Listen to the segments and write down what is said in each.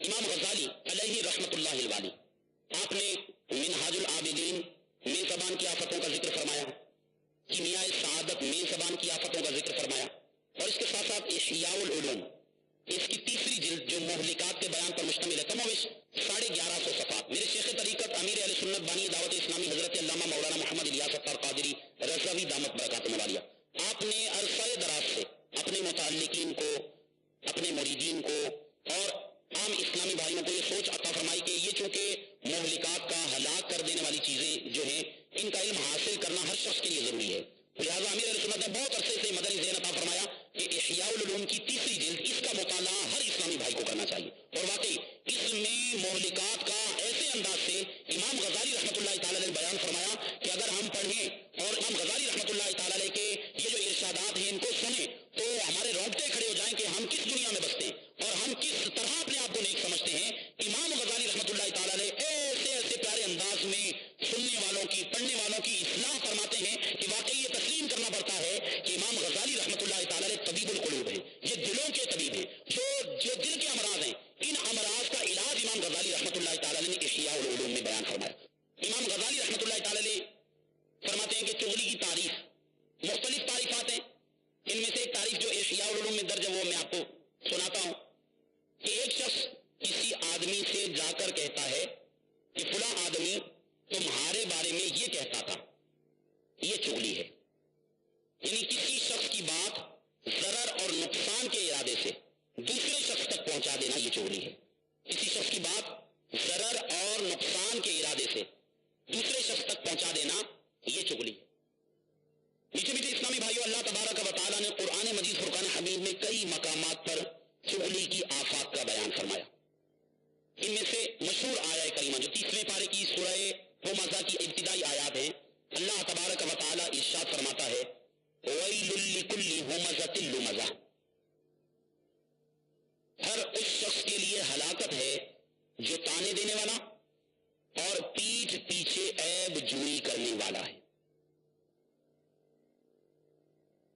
امام غزالی علیہ رحمت اللہ الوالی، آپ نے منہاج العابدین میں زبان کی آفتوں کا ذکر فرمایا، کیمیائے سعادت میں زبان کی آفتوں کا ذکر فرمایا، اور اس کے ساتھ ساتھ احیاء العلوم، اس کی تیسری جلد جو مہلکات کے بیان پر مشتمل ہے، کم و بیش 1150 صفحات، میرے شیخ طریقت امیر اہل سنت بانی دعوت اسلامی حضرت علامہ مولانا محمد الیاس ستار قادری رضوی دامت برکاتہ العالیہ، آپ نے عرصہ دراز سے اپنے متعلقین کو، اپنے مریدین کو اور عام اسلامی بھائیوں کو یہ سوچ عطا فرمائی کہ یہ چونکہ مہلکات کا ہلاک کر دینے والی چیزیں جو ہیں ان کا علم حاصل کرنا ہر شخص کے لیے ضروری ہے، لہٰذا امیر اہل سنت نے بہت عرصے سے مدنی ذہن عطا فرمایا کہ احیاء العلوم کی تیسری جلد اس کا مطالعہ ہر اسلامی بھائی کو کرنا چاہیے، اور واقعی اس میں مہلکات کا ایسے انداز سے امام غزالی رحمۃ اللہ تعالی نے بیان فرمایا کہ اگر ہم پڑھیں اور امام غزالی رحمۃ اللہ تعالی کے یہ جو ارشادات ہیں ان کو سنیں تو ہمارے رونگٹے کھڑے ہو جائیں کہ ہم کس دنیا میں بستے ہیں اور ہم کس طرح اپنے آپ کو نیک سمجھتے ہیں۔ امام غزالی رحمۃ اللہ تعالی نے ایسے ایسے پیارے انداز میں سننے والوں کی، پڑھنے والوں کی اصلاح فرماتے ہیں کہ واقعی یہ تسلیم کرنا پڑتا ہے کہ امام غزالی رحمۃ اللہ تعالی نے طبیب القلوب ہیں، یہ دلوں کے طبیب ہیں، جو دل کے امراض ہیں، ان امراض کا علاج امام غزالی رحمۃ اللہ تعالی نے احیاء العلوم میں بیان فرمایا۔ امام غزالی رحمۃ اللہ تعالی فرماتے ہیں کہ چغلی کی تعریف مختلف تعریفات ہیں، ان میں سے ایک تعریف جو احیاء العلوم میں درج ہے وہ میں آپ کو سناتا ہوں کہ ایک شخص کسی آدمی سے جا کر کہتا ہے کہ فلاں آدمی تمہارے بارے میں یہ کہتا تھا، یہ چغلی ہے، یعنی کسی شخص کی بات ضرر اور نقصان کے ارادے سے دوسرے شخص تک پہنچا دینا یہ چغلی ہے، کسی شخص کی بات ضرر اور نقصان کے ارادے سے دوسرے شخص تک پہنچا دینا یہ چغلی ہے۔ میٹھے میٹھے اسلامی بھائیو، اللہ تبارک و تعالیٰ نے قرآن مجید فرقان حمید میں کئی مقامات پر چغلی کی آفات کا بیان فرمایا، ان میں سے مشہور آیہ کریمہ جو 30ویں پارے کی سورہ ہمزہ کی ابتدائی آیات ہیں، اللہ تبارک و تعالیٰ ارشاد فرماتا ہے وَيْلٌ لِكُلِّ ہُمَزَةٍ لُمَزَةٍ، ہر اس شخص کے لیے ہلاکت ہے جو تانے دینے والا اور پیٹھ پیچھے عیب جوئی کرنے والا ہے،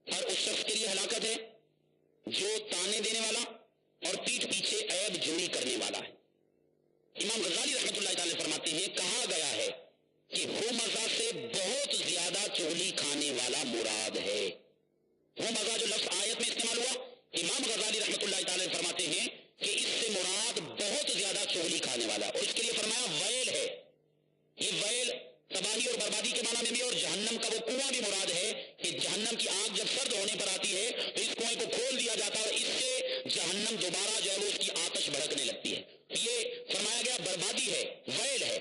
ہر اس شخص کے لیے ہلاکت ہے جو تانے دینے والا اور پیٹھ پیچھے عیب جوئی کرنے والا ہے۔ امام غزالی رحمۃ اللہ تعالی فرماتے ہیں کہا گیا ہے کہ ہمزہ سے بہت زیادہ چغلی کھانے والا مراد ہے۔ ہمزہ جو لفظ آیت میں استعمال ہوا، امام غزالی رحمۃ اللہ تعالی فرماتے ہیں کہ اس سے مراد بہت زیادہ چغلی کھانے والا، اور اس کے لیے فرمایا ویل ہے، یہ ویل تباہی اور بربادی کے معنی میں بھی، اور جہنم کا وہ کنواں بھی مراد ہے کہ جہنم کی آگ جب سرد ہونے پر آتی ہے تو اس کنویں کو کھول دیا جاتا ہے اور اس سے جہنم دوبارہ جو ہے وہ اس کی آتش بھڑکنے لگتی ہے، یہ فرمایا گیا بربادی ہے، ویل ہے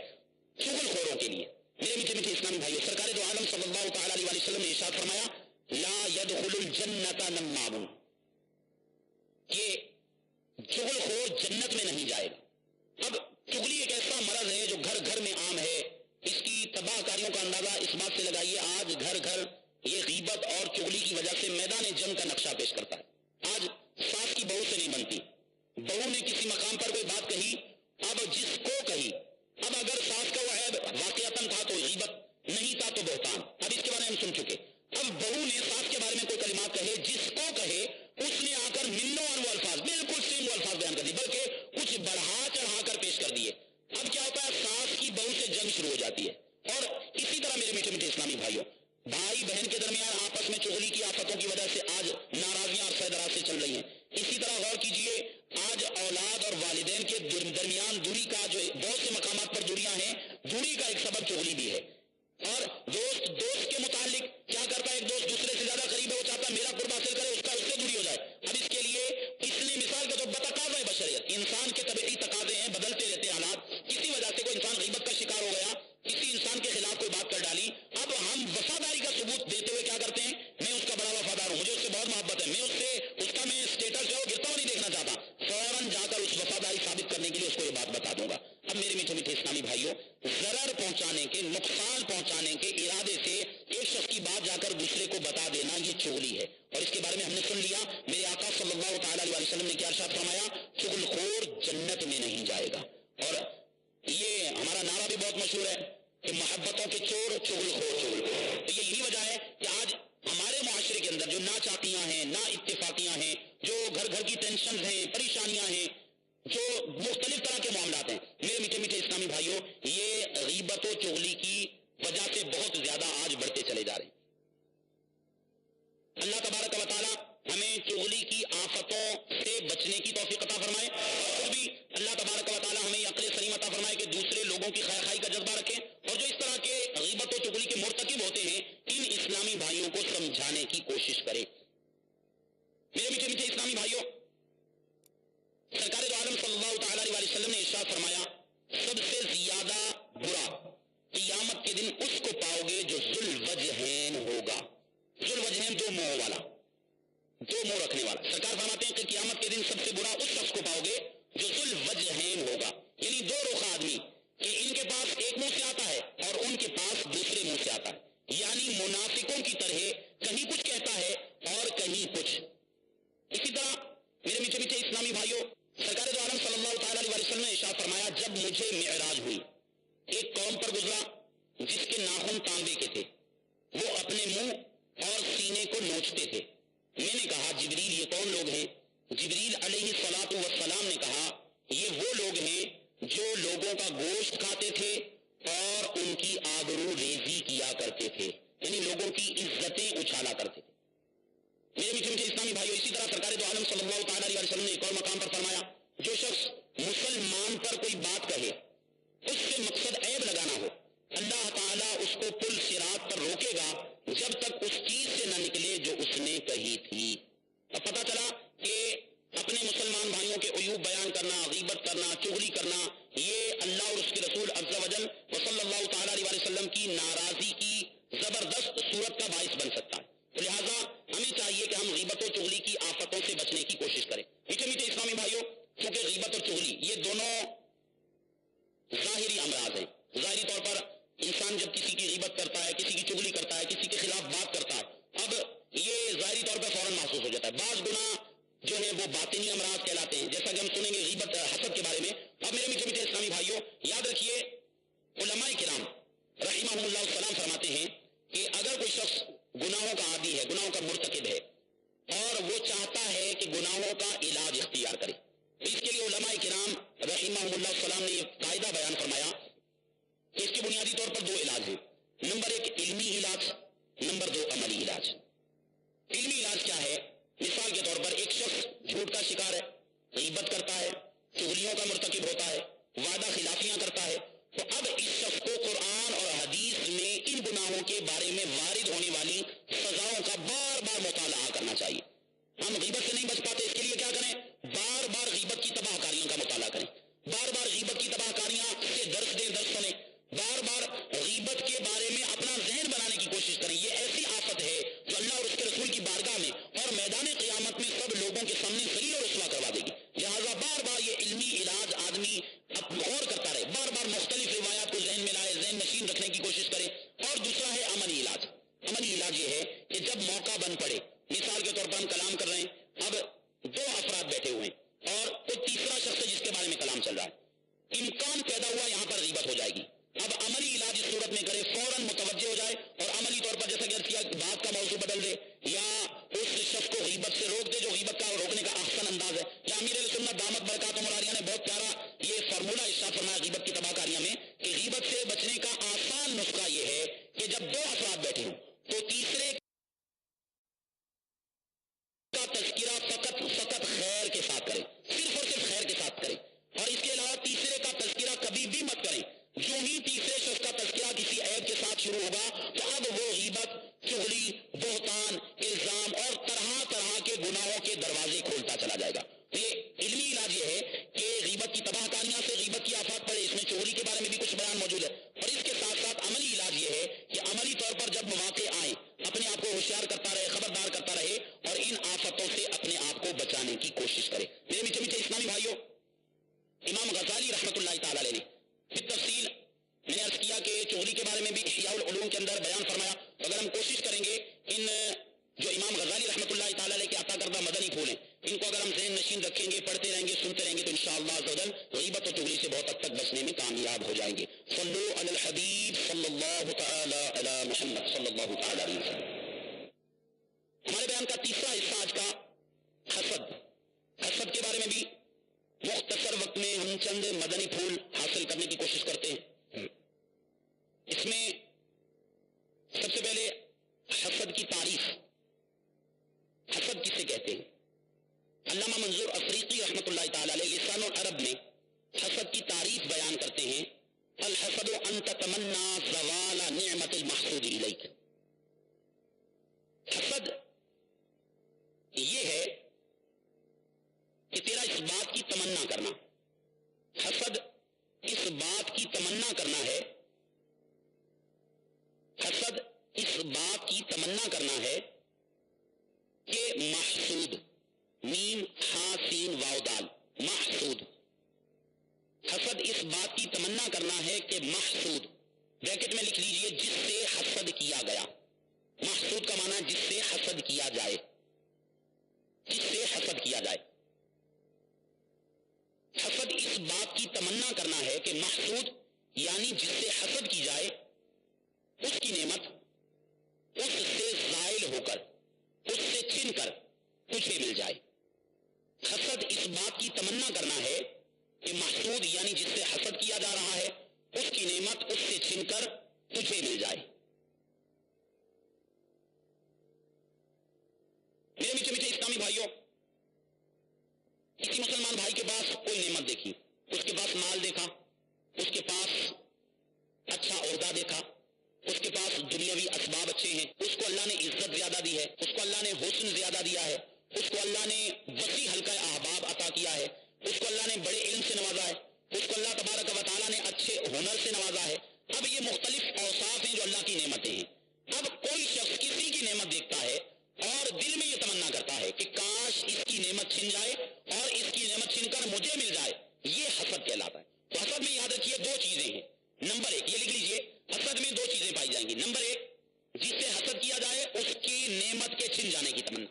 چغل خوروں کے لیے۔ میرے میٹھے میٹھے اسلامی بھائیو، سرکار دو عالم صلی اللہ تعالی علیہ وسلم نے ارشاد فرمایا لا يدخل الجنت نمام، یہ چغل خور جنت میں نہیں جائے گا۔ اب چغلی ایک ایسا مرض ہے جو گھر گھر میں عام ہے، اس کی تباہ کاریوں کا اندازہ اس بات سے لگائیے آج گھر گھر یہ غیبت اور چغلی کی وجہ سے میدان جنگ کا نقشہ پیش کرتا ہے۔ آج ساس کی بہو سے نہیں بنتی، بہو نے کسی مقام پر کوئی بات کہی، اب جس کو کہی، اب اگر ساس کا وہ عیب واقعتاً تھا تو غیبت، نہیں تھا تو بہتان، اب اس کے بارے میں ہم سن چکے۔ اب بہو نے ساس کے بارے میں کوئی کلمات کہے، جس کو کہے اس نے آ کر منو اور وہ الفاظ بالکل سیم وہ الفاظ بیان کر دی، بلکہ کچھ بڑھا چڑھا کر پیش کر دیے۔ اب کیا ہوتا ہے، ساس کی بہو سے جنگ شروع ہو جاتی ہے، اور اسی طرح میرے میٹھے میٹھے اسلامی بھائیوں، بھائی بہن کے درمیان آپس میں چغلی کی آفتوں کی وجہ سے آج ناراضیاں میرے میٹھے میٹھے اسلامی بھائیوں، سرکار دو عالم صلی اللہ تعالی علیہ وسلم نے ارشاد فرمایا سب سے زیادہ برا قیامت کے دن اس کو پاؤ گے جو ذوالوجہین ہوگا. ذوالوجہین دو منہوں والا، دو منہ رکھنے والا. سرکار فرماتے ہیں کہ قیامت کے دن سب سے برا اس شخص کو پاؤ گے جو ذوالوجہین ہوگا، یعنی دو رخ آدمی کہ ان کے پاس ایک منہ سے آتا ہے اور ان کے پاس دوسرے منہ سے آتا ہے. یعنی منافقوں کی طرح کہیں کچھ کہتا ہے اور کہیں کچھ. اسی طرح میرے میٹھے میٹھے اسلامی بھائیوں، سرکار دو عالم صلی اللہ تعالی علیہ وسلم نے ارشاد فرمایا جب مجھے معراج ہوئی، ایک قوم پر گزرا جس کے ناخن تانبے کے تھے، وہ اپنے منہ اور سینے کو نوچتے تھے. میں نے کہا جبریل یہ کون لوگ ہیں؟ جبریل علیہ الصلوۃ والسلام نے کہا یہ وہ لوگ ہیں جو لوگوں کا گوشت کھاتے تھے اور ان کی آبرو ریزی کیا کرتے تھے، یعنی لوگوں کی عزتیں اچھالا کرتے تھے. میرے میٹھے میٹھے اسلامی بھائیوں، اسی طرح سرکار دو عالم صلی اللہ تعالی علیہ وسلم نے ایک اور مقام پر فرمایا جو شخص مسلمان پر کوئی بات کہے اس سے مقصد عیب لگانا ہو، اللہ تعالیٰ اس کو پل صراط پر روکے گا جب تک اس چیز سے نہ نکلے جو اس نے کہی تھی. اب پتا چلا کہ اپنے مسلمان بھائیوں کے عیوب بیان کرنا، غیبت کرنا، چغلی کرنا، یہ اللہ اور اس کے رسول عز و جل صلی اللہ تعالی علیہ وسلم کی ناراضی کی زبردست صورت کا باعث بن سکتا ہے. تو لہٰذا ہمیں چاہیے کہ ہم غیبت و چغلی کی آفتوں سے بچنے کی کوشش کریں. میٹھے میٹھے اسلامی بھائیوں، کیونکہ غیبت اور چغلی یہ دونوں ظاہری امراض ہیں. ظاہری طور پر انسان جب کسی کی غیبت کرتا ہے، کسی کی چغلی کرتا ہے، کسی کے خلاف بات کرتا ہے، اب یہ ظاہری طور پر فوراً محسوس ہو جاتا ہے. بعض گناہ جو ہیں وہ باطنی امراض کہلاتے ہیں، جیسا کہ ہم سنیں گے غیبت حسد کے بارے میں. اب میرے میٹھے میٹھے اسلامی بھائیوں، یاد رکھیے علماء کرام رحمہم اللہ السلام فرماتے ہیں کہ اگر کوئی شخص گناہوں کا عادی ہے، گناہوں کا مرتکب ہے اور وہ چاہتا ہے کہ گناہوں کا علاج اختیار کرے، اس کے لیے علماء کرام رحمہم اللہ السلام نے یہ قاعدہ بیان فرمایا کہ اس کے بنیادی طور پر دو علاج ہیں. نمبر ایک علمی علاج، نمبر دو عملی علاج. علمی علاج کیا ہے؟ مثال کے طور پر ایک شخص جھوٹ کا شکار ہے، غیبت کرتا ہے، چغلیوں کا مرتکب ہوتا ہے، وعدہ خلافیاں کرتا ہے، تو اب اس شخص کو قرآن اور حدیث میں ان گناہوں کے بارے میں وارد ہونے والی سزاؤں کا بار بار مطالعہ کرنا چاہیے. ہم غیبت سے نہیں بچ پاتے، اس کے لیے کیا کریں؟ بار بار غیبت کی تباہ کاریوں کا مطالعہ کریں، بار بار غیبت کی تباہ کاریاں سے درس دیں، درس سنیں، بار بار غیبت کے بارے میں اپنا ذہن بنانے کی کوشش کریں. یہ ایسی آفت ہے جو اللہ اور اس کے رسول کی بارگاہ میں اور میدان قیامت میں سب لوگوں کے سامنے ذلیل و رسوا کروا دے گی. لہٰذا بار بار یہ علمی علاج آدمی غور کرتا رہے، بار بار مختلف روایات کو ذہن میں لائے، ذہن نشین رکھنے کی کوشش کرے. اور دوسرا ہے عملی علاج. عملی علاج یہ ہے کہ جب موقع بن پڑے، مثال کے طور پر ہم کلام کر رہے ہیں، اب دو افراد بیٹھے ہوئے ہیں اور کوئی تیسرا شخص ہے جس کے بارے میں کلام چل رہا ہے، امکان پیدا ہوا یہاں پر غیبت ہو جائے گی. اب عملی علاج اس صورت میں کرے، فوراً متوجہ ہو جائے اور عملی طور پر جیسا کہ کیا بات کا موضوع بدل دے یا اس شخص کو غیبت سے روک دے جو غیبت کا روکنے کا احسن انداز ہے. یا امیر علیہ سنت دامت برکاتہم العالیہ نے بہت پیارا یہ فارمولہ ارشاد فرمایا غیبت کی تباہ کاریوں میں کہ غیبت سے بچنے کا آسان نسخہ یہ ہے کہ جب دو افراد بیٹھے ہوں تو تیسرے کا تذکرہ فقط خیر کے ساتھ کریں، صرف اور صرف خیر کے ساتھ کریں، اور اس کے علاوہ تیسرے کا تذکرہ کبھی بھی مت کریں. جو ہی تیسرے شخص کا تذکرہ کسی عیب کے ساتھ شروع ہوگا تو اب وہ غیبت، چغلی، بہتان، الزام اور طرح طرح کے گناہوں کے دروازے کھولتا چلا جائے گا. یہ علمی علاج یہ ہے کہ غیبت کی تباہ کاریاں سے غیبت کی آفات پڑے، اس میں چغلی کے بارے میں بھی کچھ بیان موجود ہے. اور اس کے ساتھ ساتھ عملی علاج یہ ہے کہ عملی طور پر جب مواقع آئیں اپنے آپ کو ہوشیار کرتا رہے، خبردار کرتا رہے اور ان آفتوں سے اپنے آپ کو بچانے کی کوشش کرے. میرے میٹھے میٹھے اسلامی بھائیوں، امام غزالی رحمۃ اللہ تعالی علیہ نے پھر تفصیل میں نے عرض کیا کہ چغلی کے بارے میں بھی احیاء العلوم کے اندر بیان فرمایا. اگر ہم کوشش کریں گے ان جو امام غزالی رحمۃ اللہ تعالی علیہ کے عطا کردہ مدنی پھول ہیں ان کو اگر ہم ذہن نشین رکھیں گے، پڑھتے رہیں گے، سنتے رہیں گے تو انشاءاللہ عز و جل غیبت و چغلی سے بہت حد تک بچنے میں کامیاب ہو جائیں گے. صلو علی الحبیب صلی اللہ تعالی علی محمد صلی اللہ تعالی علیہ وسلم. ہمارے بیان کا تیسرا حصہ آج کا حسد. حسد کے بارے میں بھی مختصر وقت میں ہم چند مدنی پھول حاصل کرنے کی کوشش کرتے ہیں. اس میں سب سے پہلے حسد کی تعریف. حسد کسے کہتے ہیں؟ علامہ منظور افریقی رحمۃ اللہ تعالی علیہ لسان العرب میں حسد کی تعریف بیان کرتے ہیں: الحسد ان تتمنا زوال نعمت المحسود الیک. حسد یہ ہے میم ہا سین واو دال، محسود۔ حسد اس بات کی تمنا کرنا ہے کہ محسود، بریکٹ میں لکھ لیجئے جس سے حسد کیا گیا۔ محسود کا معنی جس سے حسد کیا جائے، جس سے حسد کیا جائے۔ حسد اس بات کی تمنا کرنا ہے کہ محسود یعنی جس سے حسد کی جائے اس کی نعمت اس سے زائل ہو کر، اس سے چھن کر تجھے مل جائے۔ حسد اس بات کی تمنا کرنا ہے کہ محسود یعنی جس سے حسد کیا جا رہا ہے اس کی نعمت اس سے چھن کر تجھے مل جائے۔ میرے میٹھے میٹھے اسلامی بھائیوں، کسی مسلمان بھائی کے پاس کوئی نعمت دیکھی، اس کے پاس مال دیکھا، اس کے پاس اچھا عہدہ دیکھا، اس کے پاس دنیاوی اسباب اچھے ہیں، اس کو اللہ نے عزت زیادہ دی ہے، اس کو اللہ نے حسن زیادہ دیا ہے، اس کو اللہ نے وسیع حلقہ احباب عطا کیا ہے، اس کو اللہ نے بڑے علم سے نوازا ہے، اس کو اللہ تبارک و تعالیٰ نے اچھے ہنر سے نوازا ہے۔ اب یہ مختلف اوصاف ہیں جو اللہ کی نعمتیں ہیں۔ اب کوئی شخص کسی کی نعمت دیکھتا ہے اور دل میں یہ تمنا کرتا ہے کہ کاش اس کی نعمت چھن جائے اور اس کی نعمت چھن کر مجھے مل جائے، یہ حسد کہلاتا ہے۔ تو حسد میں یاد رکھیے دو چیزیں ہیں۔ نمبر ایک، یہ لکھ لیجئے، حسد میں دو چیزیں پائی جائیں گی۔ نمبر ایک، جس سے حسد کیا جائے اس کی نعمت کے چھن جانے کی تمنا۔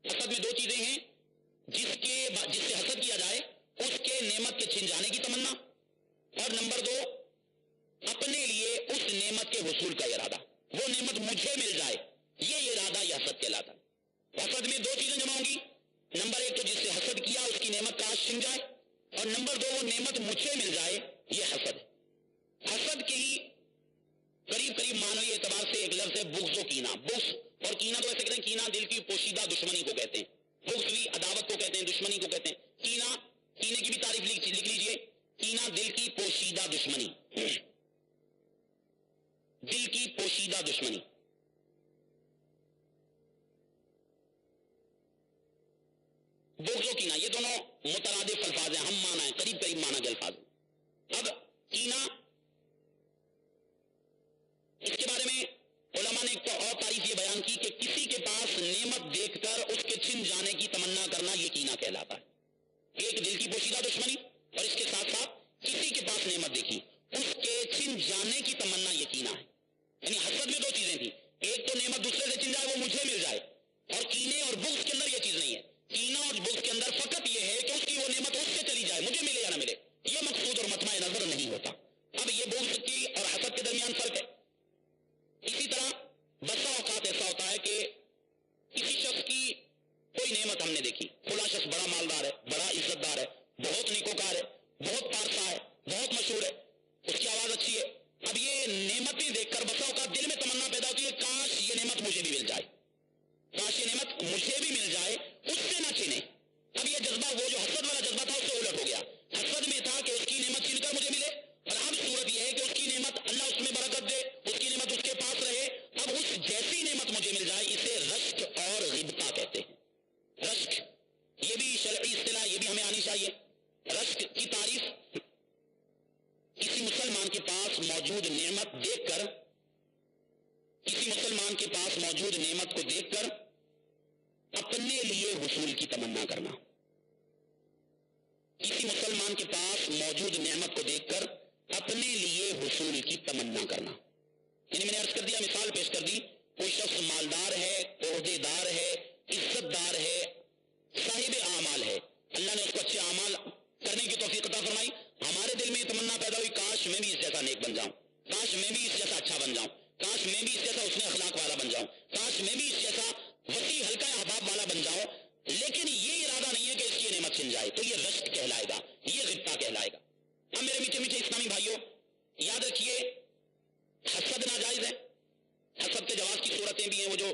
حسد میں دو چیزیں ہیں، جس سے حسد کیا جائے اس کے نعمت کے چھن جانے کی تمنا، اور نمبر دو، اپنے لیے اس نعمت کے حصول کا ارادہ، وہ نعمت مجھے مل جائے، یہ ارادہ یہ حسد کہلاتا ہے۔ حسد میں دو چیزیں جمع ہوں گی، نمبر ایک تو جس سے حسد کیا اس کی نعمت کاش چھن جائے، اور نمبر دو وہ نعمت مجھے مل جائے، یہ حسد ہے۔ حسد کے ہی قریب قریب معنوی اعتبار سے ایک لفظ ہے بغض و کینہ۔ بغض اور کینہ تو ایسے کہتے ہیں، کینہ دل کی پوشیدہ دشمنی کو کہتے ہیں، بغض بھی عداوت کو کہتے ہیں، دشمنی کو کہتے ہیں۔ کینہ، کینے کی بھی تعریف لکھ لیجئے، کینہ دل کی پوشیدہ دشمنی، دل کی پوشیدہ دشمنی۔ بغض و کینہ یہ دونوں مترادف الفاظ ہیں، ہم معنی ہیں، قریب قریب معنی کے الفاظ ہیں۔ اب کینہ، اس کے بارے میں علماء نے ایک اور تعریف یہ بیان کی کہ کسی کے پاس نعمت دیکھ کر اس کے چھن جانے کی تمنا کرنا، یہ کینہ کہلاتا ہے۔ ایک دل کی پوشیدہ دشمنی، اور اس کے ساتھ ساتھ کسی کے پاس نعمت دیکھی اس کے چھن جانے کی تمنا، یہ کینہ ہے۔ یعنی حسد میں دو چیزیں تھیں، ایک تو نعمت دوسرے سے چھن جائے وہ مجھے مل جائے، اور کینے اور بغض کے اندر یہ چیز نہیں ہے۔ کینہ اور بغض کے اندر فقط یہ ہے کہ اس کی وہ نعمت اس سے چلی جائے، مجھے ملے یا نہ ملے، یہ مقصود اور مطمع نظر نہیں ہوتا۔ اب یہ بغض کی اور حسد کے درمیان فرق ہے۔ اسی طرح بسا اوقات ایسا ہوتا ہے کہ کسی شخص کی کوئی نعمت ہم نے دیکھی، فلاں شخص بڑا مالدار ہے، بڑا عزت دار ہے، بہت نیکوکار ہے، بہت پارسا ہے، بہت مشہور ہے، اس کی آواز اچھی ہے۔ اب یہ نعمتیں دیکھ کر بسا اوقات دل میں تمنا پیدا ہوتی ہے کاش یہ نعمت مجھے بھی مل جائے، کاش یہ نعمت مجھے بھی مل جائے، اس سے نہ چھنے۔ اب یہ جذبہ، وہ جو حسد والا جذبہ تھا، اس سے الٹ ہو گیا۔ حسد میں تھا کہ اس کی نعمت چھن کر مجھے ملے، اور اب صورت یہ ہے کہ اس کی نعمت اللہ اس میں برکت دے، اس کی نعمت اس کے پاس رہے، اب اس جیسی نعمت مجھے مل جائے، اسے رشک اور غبطہ کہتے ہیں۔ رشک یہ بھی شرعی اصطلاح، یہ بھی ہمیں آنی چاہیے۔ رشک کی تعریف کسی مسلمان کے پاس موجود نعمت دیکھ کر، کسی مسلمان کے پاس موجود نعمت کو دیکھ کر اپنے لیے حصول کی تمنا کرنا، کسی مسلمان کے پاس موجود نعمت کو دیکھ کر اپنے لیے حصول کی تمنا کرنا۔ یعنی میں نے عرض کر دیا، مثال پیش کر دی، کوئی شخص مالدار ہے، عہدے دار ہے، عزت دار ہے، صاحب اعمال ہے، اللہ نے اس کو اچھے اعمال کرنے کی توفیق عطا فرمائی، ہمارے دل میں یہ تمنا پیدا ہوئی کاش میں بھی اس جیسا نیک بن جاؤں، کاش میں بھی اس جیسا اچھا بن جاؤں، کاش میں بھی اس جیسا حسن اخلاق والا بن جاؤں، کاش میں بھی اس جیسا وسیع حلقہ احباب والا بن جاؤں، لیکن یہ ارادہ نہیں ہے کہ اس کی نعمت چھن جائے، تو یہ رشک کہلائے گا، یہ غبطہ کہلائے گا۔ اب میرے میٹھے میٹھے اسلامی بھائیوں، یاد رکھیے حسد ناجائز ہے، حسد کے جواز کی صورتیں بھی ہیں، وہ جو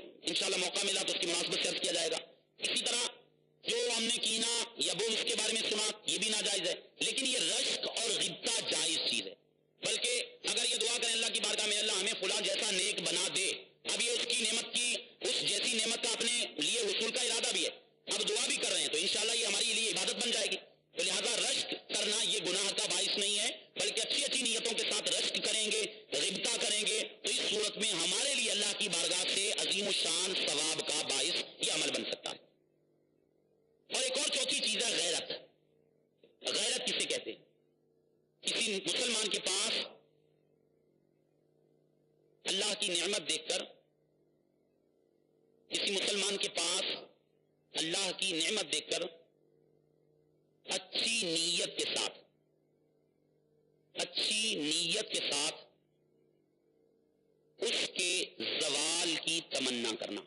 اللہ کی نعمت دیکھ کر اچھی نیت کے ساتھ اس کے زوال کی تمنا کرنا،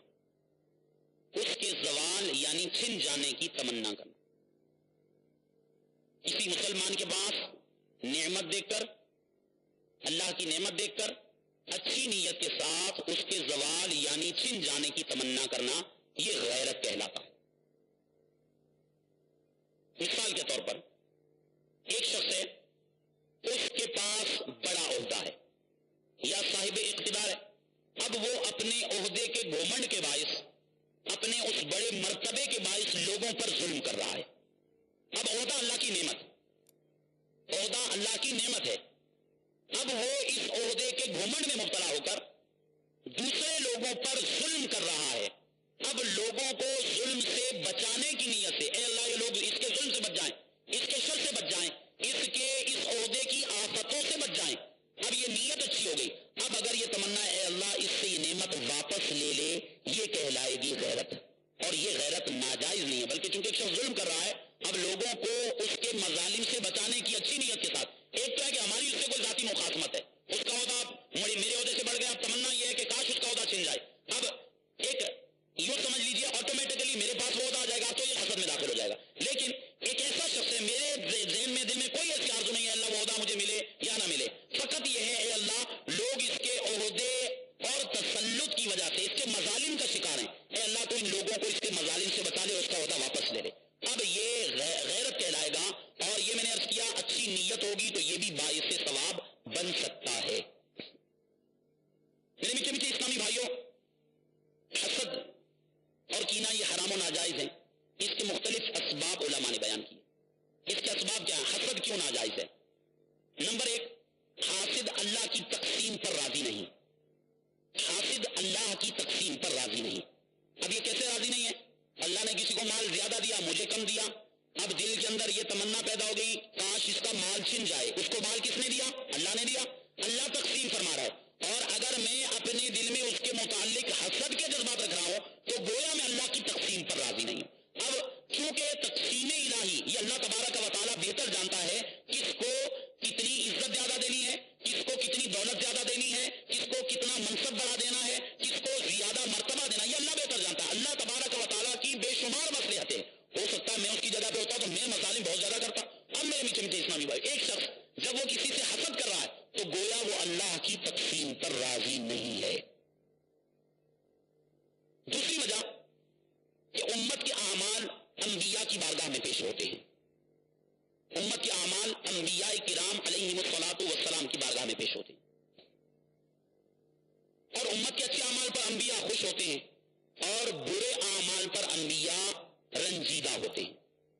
اس کے زوال یعنی چھن جانے کی تمنا کرنا. کسی مسلمان کے پاس نعمت دیکھ کر، اللہ کی نعمت دیکھ کر اچھی نیت کے ساتھ اس کے زوال یعنی چھن جانے کی تمنا کرنا، یہ غیرت کہلاتا ہے. مثال کے طور پر ایک شخص ہے، اس کے پاس بڑا عہدہ ہے یا صاحب اقتدار ہے. اب وہ اپنے عہدے کے گھمنڈ کے باعث، اپنے اس بڑے مرتبے کے باعث لوگوں پر ظلم کر رہا ہے. اب عہدہ اللہ کی نعمت ہے. اب وہ اس عہدے کے گھمنڈ میں مبتلا ہو کر دوسرے لوگوں پر ظلم کر رہا ہے. اب لوگوں کو ظلم سے بچانے کی نیت سے، اے اللہ یہ لوگ اس کے ظلم سے بچ جائیں، اس کے شر سے بچ جائیں، اس عہدے کی آفتوں سے بچ جائیں. اب یہ نیت اچھی ہو گئی. اب اگر یہ تمنا اے اللہ اس سے یہ نعمت واپس لے لے، یہ کہلائے گی غیرت. اور یہ غیرت ناجائز نہیں ہے، بلکہ چونکہ ایک شخص ظلم کر رہا ہے، اب لوگوں کو اس کے مظالم سے بچانے کی اچھی نیت کے ساتھ، ایک تو ہے کہ ہماری اس سے کوئی ذاتی مخاصمت ہے، اس کا عہدہ میرے عہدے سے بڑھ گیا، اب تمنا یہ ہے کہ کاش اس کا عہدہ چھن جائے. اب ایک یوں سمجھ لیجئے آٹومیٹکلی میرے پاس وہ عہدہ آ جائے گا تو یہ حسد میں داخل ہو جائے گا. لیکن ایک ایسا شخص ہے، میرے ذہن میں دل میں کوئی ایسی آرزو نہیں ہے اللہ وہ عہدہ مجھے ملے یا نہ ملے، فقط یہ ہے اے اللہ لوگ اس کے عہدے اور تسلط کی وجہ سے اس کے مظالم کا شکار ہیں، اے اللہ تو ان لوگوں کو اس کے مظالم سے بچا لے، اس کا عہدہ واپس لے لے. اب یہ غیرت کہلائے گا. اور یہ میں نے عرض کیا اچھی نیت ہوگی تو یہ بھی باعث ثواب بن سکتا ہے. میرے میٹھے میٹھے اسلامی بھائیوں، حسد اور کینہ یہ حرام و ناجائز ہیں. اس کے مختلف اسباب علماء نے بیان کیے. اس کے اسباب کیا ہیں؟ حسد کیوں ناجائز ہے؟ نمبر ایک، حاسد اللہ کی تقسیم پر راضی نہیں. حاسد اللہ کی تقسیم پر راضی نہیں. اب یہ کیسے راضی نہیں ہے؟ اللہ نے کسی کو مال زیادہ دیا، مجھے کم دیا. اب دل کے اندر یہ تمنا پیدا ہو گئی کاش اس کا مال چھن جائے. اس کو مال کس نے دیا؟ اللہ نے دیا. اللہ تقسیم فرما رہا ہے، اور اگر میں اپنے دل میں اس کے متعلق حسد کے جذبات رکھ رہا ہوں تو گویا میں اللہ کی تقسیم پر راضی نہیں ہوں. اب چونکہ تقسیم الہی یہ اللہ تبارک و تعالیٰ بہتر جانتا ہے کس کو کتنی عزت زیادہ دینی ہے، کس کو کتنی دولت زیادہ دینی ہے، کس کو کتنا منصب بڑھا دینا ہے، کس کو زیادہ مرتبہ دینا، یہ اللہ بہتر جانتا ہے. اللہ تبارک و تعالیٰ کی بے شمار مصلحتیں ہیں. ہو سکتا ہے میں اس کی جگہ پہ ہوتا تو میں مظالم بہت زیادہ کرتا. اب میرے میٹھے میٹھے اسلامی بھائی، ایک شخص جب وہ کسی سے حسد کر رہا ہے تو گویا وہ اللہ کی تقسیم پر راضی نہیں ہے. دوسری وجہ کہ امت کے اعمال انبیاء کی بارگاہ میں پیش ہوتے ہیں. امت کے اعمال انبیاء کرام علیہم الصلاۃ والسلام کی بارگاہ میں پیش ہوتے ہیں، اور امت کے اچھے اعمال پر انبیاء خوش ہوتے ہیں اور برے اعمال پر انبیاء رنجیدہ ہوتے ہیں.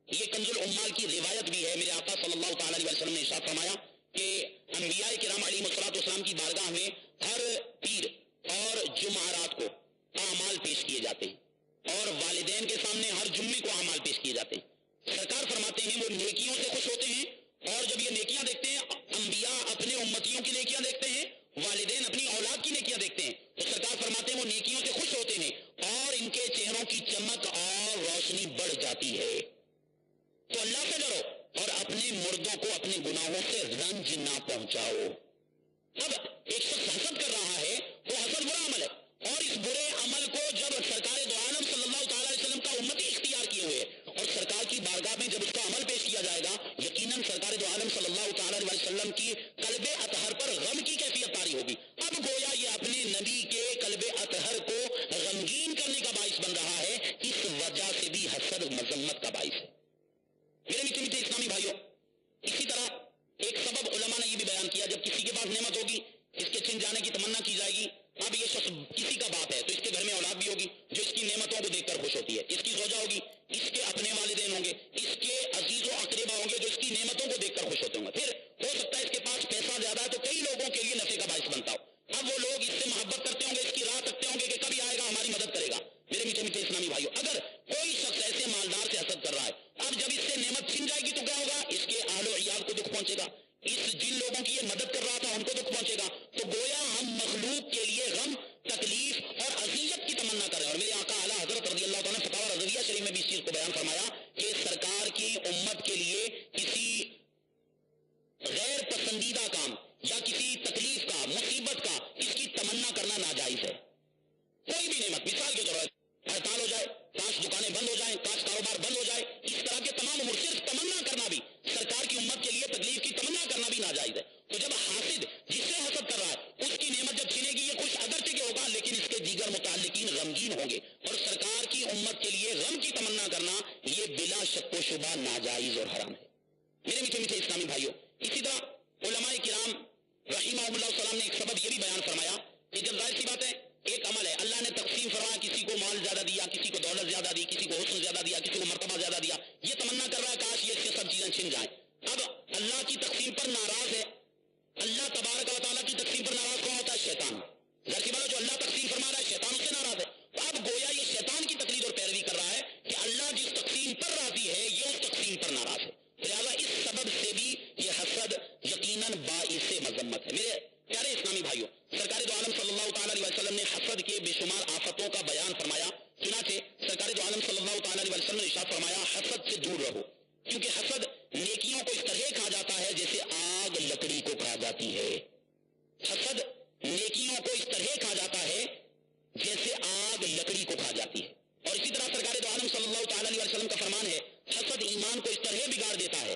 یہ کنز العمال کی روایت بھی ہے. میرے آقا صلی اللہ تعالی علیہ وسلم نے ارشاد فرمایا کہ انبیاء کرام علیہم الصلاۃ والسلام کی بارگاہ میں ہر پیر اور جمعرات کو اعمال پیش کیے جاتے ہیں، اور والدین کے سامنے ہر جمعے کو اعمال پیش کیے جاتے ہیں. سرکار فرماتے ہیں وہ نیکیوں سے خوش ہوتے ہیں، اور جب یہ نیکیاں دیکھتے ہیں، انبیاء اپنے امتیوں کی نیکیاں دیکھتے ہیں، والدین اپنی اولاد کی نیکیاں دیکھتے ہیں، تو سرکار فرماتے ہیں وہ نیکیوں سے خوش ہوتے ہیں اور ان کے چہروں کی چمک اور روشنی بڑھ جاتی ہے. تو اللہ سے ڈرو اور اپنے مردوں کو اپنے گناہوں سے رنج نہ پہنچاؤ. اب ایک شخص حسد کر رہا ہے، وہ حسد برا عمل ہے، اور اس برے عمل کو جب سرکار دو عالم صلی اللہ تعالی علیہ وسلم کا امتی اختیار کیے ہوئے اور سرکار کی بارگاہ میں جب اس کا عمل پیش کیا جائے گا، یقیناً سرکار دو عالم صلی اللہ تعالی علیہ وسلم کی قلب اطہر پر غم کی کیفیت طاری ہوگی. اب گویا یہ اپنے نبی کے قلب اطہر کو غمگین کرنے کا باعث بن رہا ہے، اس وجہ سے بھی حسد مذمت کا باعث ہے. میرے میٹھے میٹھے اسلامی بھائیوں، اسی طرح ایک سبب علماء نے یہ بھی بیان کیا، جب کسی کے شک و شبہ ناجائز اور حرام ہے۔ میرے میٹھے میٹھے اسلامی بھائیوں، اسی طرح علماء کرام رحمہ اللہ السلام نے ایک سبب یہ بھی بیان فرمایا کہ جب ظاہر سی بات ہے ایک عمل ہے، اللہ نے تقسیم فرمایا، کسی کو مال زیادہ دیا، کسی کو دولت زیادہ دی، کسی کو حسن زیادہ دیا، کسی کو مرتبہ زیادہ دیا، یہ تمنا کر رہا ہے کاش یہ سب چیزیں چھن جائیں۔ اب اللہ کی تقسیم پر ناراض ہے، اللہ تبارک و تعالیٰ کی تقسیم پر ناراض کون ہوتا ہے؟ شیطان۔ ظاہر سی بات ہے جو اللہ تقسیم فرما رہا ہے شیطان اس سے ناراض ہے، تو اب گویا یہ شیطان کی تقلید اور پیروی کر رہا ہے کہ اللہ جس تقسیم پر راضی ہے یہ اس تقسیم پر ناراض ہے، لہٰذا اس سبب سے بھی یہ حسد یقیناً باعث مذمت ہے۔ میرے پیارے اسلامی بھائیوں، سرکار دو عالم صلی اللہ تعالیٰ علیہ وسلم نے حسد کے بے شمار آفتوں کا بیان فرمایا، چنانچہ سرکار دو عالم صلی اللہ تعالیٰ علیہ وسلم نے ارشاد فرمایا حسد سے دور رہو، کیونکہ حسد نیکیوں کو اس طرح کھا جاتا ہے جیسے آگ لکڑی کو کھا جاتی ہے۔ حسد نیکیوں کو اس طرح کھا جاتا ہے جیسے آگ لکڑی کو کھا جاتی ہے۔ اور اسی طرح سرکار دو عالم صلی اللہ تعالیٰ علیہ وسلم کا فرمان ہے حسد ایمان کو اس طرح بگاڑ دیتا ہے،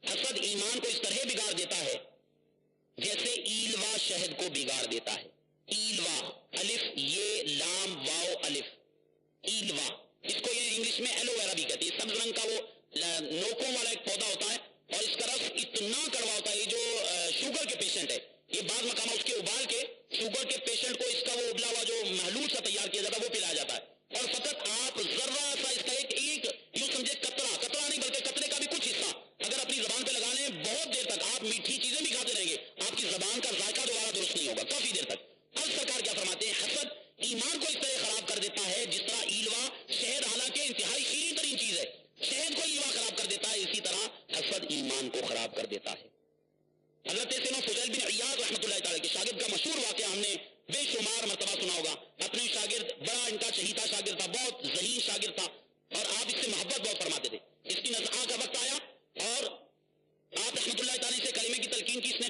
حسد ایمان کو اس طرح بگاڑ دیتا ہے جیسے ایلوا شہد کو بگاڑ دیتا ہے۔ ایلوا، الف یہ لام واو الف، ایلوا، اس کو یہ انگلش میں ایلوویرا بھی کہتے ہیں، سبز رنگ کا وہ نوکوں والا ایک پودا ہوتا ہے اور اس کا رس اتنا کڑوا ہوتا ہے، یہ جو شوگر کے پیشنٹ ہے یہ بعض مقامہ اس کے ابال کے شوگر کے پیشنٹ کو اس کا وہ ابلا ہوا جو محلول سا تیار کیا جاتا ہے وہ پلایا جاتا ہے، اور فقط آپ ذرہ سا اس کا ایک یوں سمجھے قطرہ نہیں بلکہ قطرے کا بھی کچھ حصہ اگر اپنی زبان پہ لگا لیں بہت دیر تک آپ میٹھی چیزیں بھی کھاتے رہیں گے، آپ کی زبان کا ذائقہ دوبارہ درست نہیں ہوگا کافی دیر تک۔ اب سرکار کیا فرماتے ہیں حسد ایمان کو اس طرح خراب کر دیتا ہے جس طرح ایلوا شہد حالانکہ انتہائی شیریں ترین چیز ہے، شہد کو ایلوا خراب کر دیتا ہے، اسی طرح حسد ایمان کو خراب کر دیتا ہے۔ حضرت سیدنا فضیل بن عیاض رحمۃ اللہ تعالیٰ کے شاگرد کا مشہور واقعہ ہم نے بے شمار مرتبہ سنا ہوگا، اپنے شاگرد بڑا ان کا چہیتا شاگرد تھا، بہت ذہین شاگرد تھا اور آپ اس سے محبت بہت فرماتے تھے۔ اس کی نزعہ کا وقت آیا اور آپ رحمۃ اللہ تعالیٰ سے کلمے کی تلقین کی، اس نے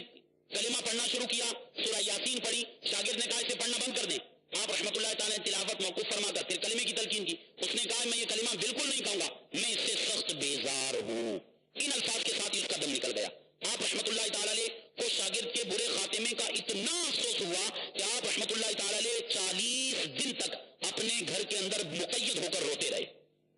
کلمہ پڑھنا شروع کیا، سورہ یاسین پڑھی، شاگرد نے کہا اسے پڑھنا بند کر دیں، آپ رحمۃ اللہ تعالیٰ نے تلاوت موقوف فرما کر پھر کلمے کی تلقین کی، اس نے کہا میں یہ کلمہ بالکل نہیں کہوں گا، میں اس سے سخت بیزار ہوں، ان الفاظ کے ساتھ ہی اس کا دم نکل گیا۔ آپ رحمۃ اللہ تعالیٰ علیہ کو شاگرد کے برے خاتمے کا اتنا افسوس ہوا کہ آپ رحمۃ اللہ تعالیٰ علیہ 40 دن تک اپنے گھر کے اندر مقید ہو کر روتے رہے۔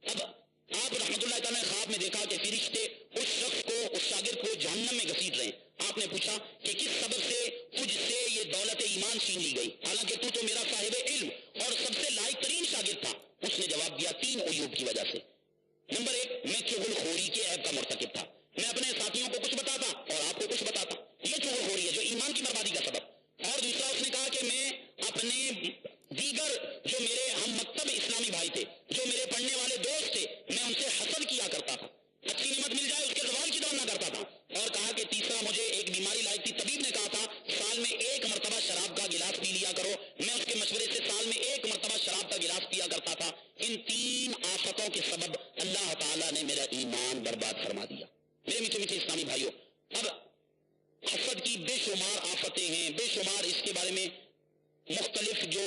اب آپ رحمۃ اللہ تعالیٰ نے خواب میں دیکھا کہ فرشتے اس شخص کو، اس شاگرد کو جہنم میں گھسیٹ رہے ہیں۔ آپ نے پوچھا کہ کس سبب سے تجھ سے یہ دولت ایمان چھین لی گئی، حالانکہ تو میرا صاحب علم اور سب سے لائق ترین شاگرد تھا؟ اس نے جواب دیا 3 عیوب کی وجہ سے۔ نمبر 1، میں چغل خوری کے عیب کا مرتکب تھا، میں اپنے ساتھیوں کو کچھ بتاتا اور آپ کو کچھ بتاتا، یہ چغل خوری ہے جو ایمان کی بربادی کا سبب۔ اور دوسرا اس نے کہا کہ میں اپنے دیگر جو میرے ہم مکتب اسلامی بھائی تھے، جو میرے پڑھنے والے دوست تھے، میں ان سے حسد کیا کرتا تھا، اچھی نعمت مل جائے اس کے زوال کی تمنا کرتا تھا۔ اور کہا کہ تیسرا مجھے ایک بیماری لاحق تھی، طبیب نے کہا تھا سال میں 1 مرتبہ شراب کا گلاس پی لیا کرو، میں اس کے مشورے سے سال میں 1 مرتبہ شراب کا گلاس پیا کرتا تھا۔ ان 3 آفتوں کے سبب اللہ تعالیٰ نے میرا ایمان برباد فرما دیا۔ میرے میٹھے میٹھے اسلامی بھائیوں، اب حسد کی بے شمار آفتیں ہیں، بے شمار اس کے بارے میں مختلف جو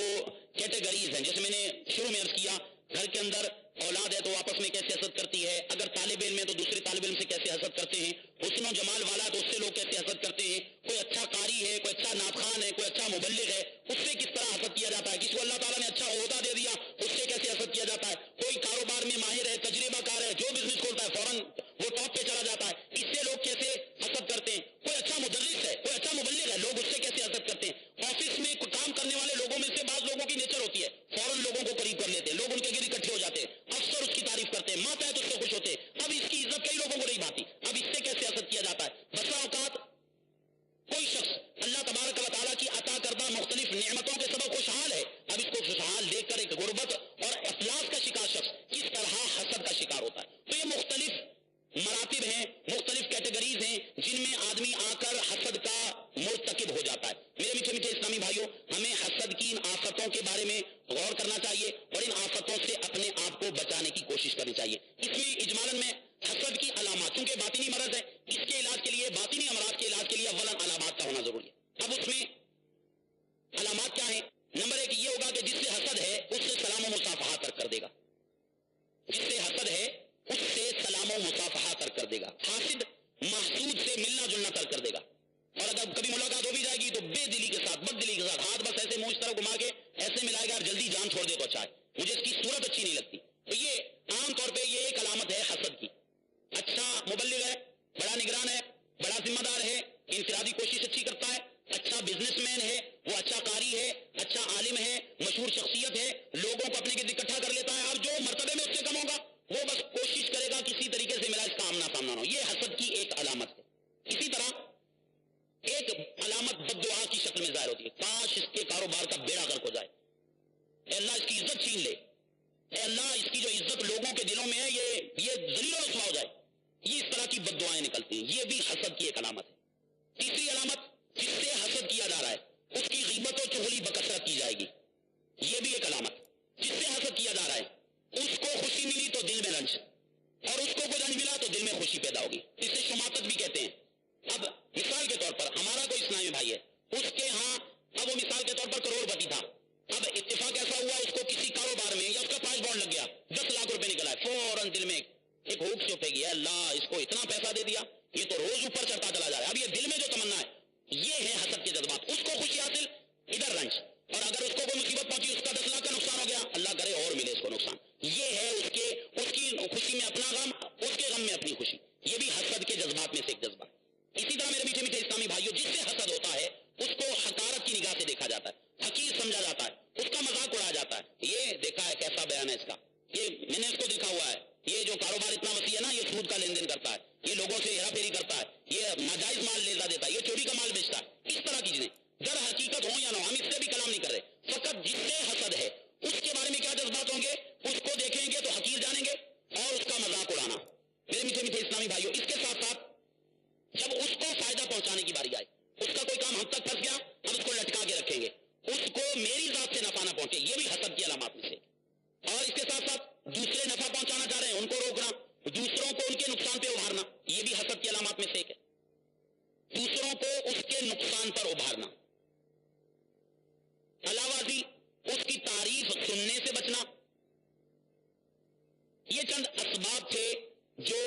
کیٹیگریز ہیں، جیسے میں نے شروع میں عرض کیا گھر کے اندر اولاد ہے تو آپس میں کیسے حسد کرتی ہے، اگر طالب علم ہے تو دوسرے طالب علم سے کیسے حسد کرتے ہیں، حسن و جمال والا تو اس سے لوگ کیسے حسد کرتے ہیں، کوئی اچھا قاری ہے، کوئی اچھا نعت ہے، کوئی اچھا مبلغ ہے، اس سے کس طرح حسد کیا جاتا ہے، کسی کو اللہ تعالیٰ نے اچھا عہدہ دے دیا اس سے کیسے حسد کیا جاتا ہے، کوئی کاروبار میں ماہر ہے، تجربہ کار ہے، جو بزنس کھولتا ہے فوراً وہ ٹاپ پہ چلا جاتا ہے، اس سے لوگ کیسے حسد کرتے ہیں، کوئی اچھا مدرس ہے، کوئی اچھا مبلغ ہے، لوگ اس سے کیسے حسد کرتے ہیں، آفس میں کام کرنے والے لوگوں میں سے بعض لوگوں کی نیچر ہوتی ہے فوراً لوگوں کو قریب کر لیتے ہیں، لوگ ان کے گرد اکٹھے ہو جاتے ہیں، افسر اس کی تعریف کرتے ہیں، ماتحت اس سے خوش ہوتے ہیں، اب اس کی عزت کئی لوگوں کو نہیں پاتی، اب اس سے کیسے حسد کیا جاتا ہے۔ بسا اوقات کوئی شخص اللہ تبارک و تعالیٰ کی عطا کردہ مختلف نعمتوں کے سبب خوشحال ہے، اب اس کو خوشحال دیکھ کر ایک غربت اور افلاس کا شکار شخص کس طرح حسد کا شکار ہوتا ہے۔ تو یہ مختلف مراتب ہیں، مختلف کیٹیگریز ہیں جن میں آدمی آ کر حسد کا مرتکب ہو جاتا ہے۔ میرے میٹھے میٹھے اسلامی بھائیوں، ہمیں حسد کی ان آفتوں کے بارے میں غور کرنا چاہیے اور ان آفتوں سے اپنے آپ کو بچانے کی کوشش کرنی چاہیے۔ نکلتی ہیں، یہ بھی حسد کی ایک علامت ہے۔ تیسری علامت، جس سے حسد کیا جا رہا ہے اس کی غیبت و چغلی بکثرت کی جائے گی، یہ بھی ایک علامت۔ جس سے حسد کیا جا رہا ہے اس کو خوشی ملی تو دل میں رنج، اور اس کو کوئی رنج ملا تو دل میں خوشی پیدا ہوگی، اسے شماتت بھی کہتے ہیں۔ اب مثال کے طور پر ہمارا کوئی اسلامی بھائی ہے، اس کے ہاں اب وہ مثال کے طور پر کروڑ پتی تھا، اب اتفاق ایسا ہوا اس کو کسی کاروبار میں یا اس کا پاس بانڈ لگ گیا، 10 لاکھ روپے نکلا ہے، فوراً دل میں ایک ہوپ سے اٹھے گی، اللہ اس کو اتنا پیسہ دے دیا، یہ تو روز اوپر چڑھتا چلا جا رہا ہے۔ اب یہ دل میں جو تمنا ہے یہ ہے حسد کے جذبات، اس کو خوشی حاصل، ادھر رنج، اور اگر اس کو کوئی مصیبت پہنچی، اس کا 10 لاکھ کا نقصان ہو گیا، اللہ کرے اور ملے اس کو نقصان، یہ ہے اس کی خوشی میں اپنا غم، اس کے غم میں اپنی خوشی، یہ بھی حسد کے جذبات میں سے ایک جذبہ۔ اسی طرح میرے میٹھے میٹھے اسلامی بھائیوں، جس سے حسد ہوتا ہے اس کو حقارت کی نگاہ سے دیکھا جاتا ہے، حقیر سمجھا جاتا ہے، اس کا مذاق اڑایا جاتا ہے، یہ دیکھا ہے کیسا بیان ہے اس کا، یہ میں نے اس کو دیکھا ہوا ہے، یہ جو کاروبار اتنا وسیع ہے نا، یہ سود کا لین دین کرتا ہے، یہ لوگوں سے ہیرا پھیری کرتا ہے، یہ ناجائز مال لیتا دیتا ہے، یہ چوری کا مال بیچتا ہے، اس طرح کی چیزیں در حقیقت ہوں یا نہ ہو، ہم اس سے بھی کلام نہیں کر رہے، فقط جس سے حسد ہے اس کے بارے میں کیا جذبات ہوں گے، اس کو دیکھیں گے تو حقیر جانیں گے اور اس کا مذاق اڑانا۔ میرے میٹھے میٹھے اسلامی بھائیوں، اس کے ساتھ ساتھ جب اس کو فائدہ پہنچانے کی باری آئے، اس کا کوئی کام ہم تک پھنس گیا، ہم اس کو لٹکا کے رکھیں گے، اس کو میری ذات سے نفع نہ پہنچے، یہ بھی حسد کی علامات میں سے۔ اور اس کے ساتھ ساتھ دوسرے نفع پہنچانا چاہ رہے ہیں ان کو روکنا، دوسروں کو ان کے نقصان پہ ابھارنا، یہ بھی حسد کی علامات میں سے ایک ہے، دوسروں کو اس کے نقصان پر ابھارنا۔ علاوہ ازیں اس کی تعریف سننے سے بچنا، یہ چند اسباب تھے جو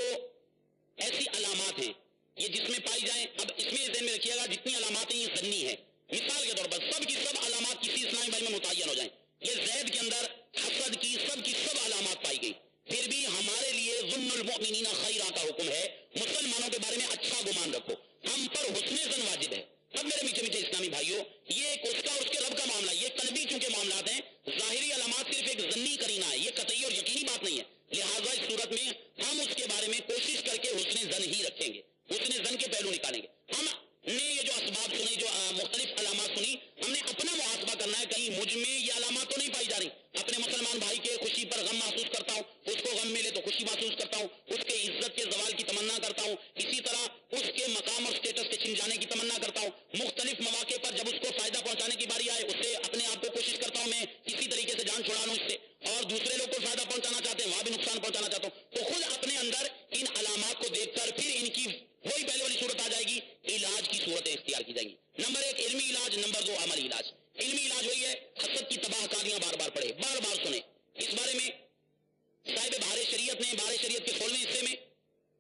ایسی علامات ہیں یہ جس میں پائی جائیں۔ اب اس میں ذہن میں رکھیے گا جتنی علامات ہیں یہ ظنی ہے، مثال کے طور پر سب کی سب علامات کسی اسلامی بھائی میں متعین ہو جائیں، یہ زید کے اندر حسد کی سب علامات پائی گئی، پھر بھی ہمارے لیے ظن المؤمنین خیرا کا حکم ہے، مسلمانوں کے بارے میں اچھا گمان رکھو، ہم پر حسن ظن واجب ہے۔ اب میرے میٹھے میٹھے اسلامی بھائیوں، یہ ایک اس کا اور اس کے رب کا معاملہ، یہ قلبی چونکہ معاملات ہیں، ظاہری علامات صرف ایک ظنی قرینہ ہے، یہ قطعی اور یقینی بات نہیں ہے، لہٰذا اس صورت میں ہم اس کے بارے میں کوشش کر کے حسن ظن ہی رکھیں گے، حسن ظن کے پہلو نکالیں گے۔ ہم نے یہ جو اسباب سنے، جو مختلف علامات سنی، ہم نے اپنا محاسبہ کرنا ہے، کہیں مجھ میں یہ علامات تو نہیں پائی جا رہی، اپنے مسلمان بھائی کے خوشی پر غم محسوس کرتا ہوں، اس کو غم ملے تو خوشی محسوس کرتا ہوں، اس کے عزت کے زوال کی تمنا کرتا ہوں، اسی طرح اس کے مقام اور اسٹیٹس کے چھن جانے کی تمنا کرتا ہوں، مختلف مواقع پر جب اس کو فائدہ پہنچانے کی باری آئے اس سے اپنے آپ کو کوشش کرتا ہوں میں کسی طریقے سے جان چھڑا لوں اس سے، اور دوسرے لوگ کو فائدہ پہنچانا چاہتے ہیں وہاں بھی نقصان پہنچانا چاہتا ہوں، تو خود اپنے اندر ان علامات کو دیکھ کر پھر ان کی وہی پہلے والی صورت آ جائے گی، علاج کی صورتیں اختیار کی جائیں گی۔ نمبر 1 علمی علاج، نمبر 2 عملی علاج۔ علمی علاج وہی ہے حسد کی تباہ کاریاں بار بار پڑھے، بار بار سنے، اس بارے میں صاحب بہار شریعت نے بہار شریعت کے 16ویں حصے میں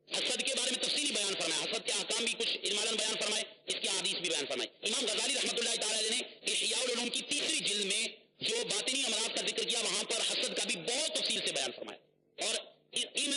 حسد کے بارے میں تفصیلی بیان فرمایا، حسد کے احکام بھی کچھ اجمالاً بیان فرمائے، اس کی احادیث بھی بیان فرمائی۔ امام غزالی رحمۃ اللہ تعالی علیہ نے احیاء العلوم کی 3ری جلد میں جو باطنی امراض کا ذکر کیا وہاں پر حسد کا بھی بہت تفصیل سے بیان فرمایا، اور ان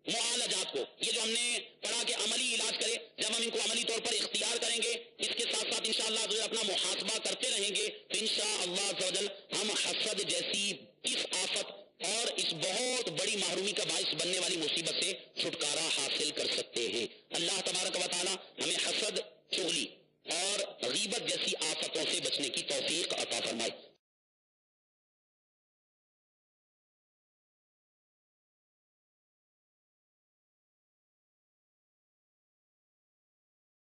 معالجات کو، یہ جو ہم نے پڑھا کہ عملی علاج کرے، جب ہم ان کو عملی طور پر اختیار کریں گے، اس کے ساتھ ساتھ انشاءاللہ جو اپنا محاسبہ کرتے رہیں گے تو انشاءاللہ عز و جل ہم حسد جیسی اس آفت اور اس بہت بڑی محرومی کا باعث بننے والی مصیبت سے چھٹکارا حاصل کر سکتے ہیں۔ اللہ تبارک و تعالی ہمیں حسد، چغلی اور غیبت جیسی آفتوں سے بچنے کی توفیق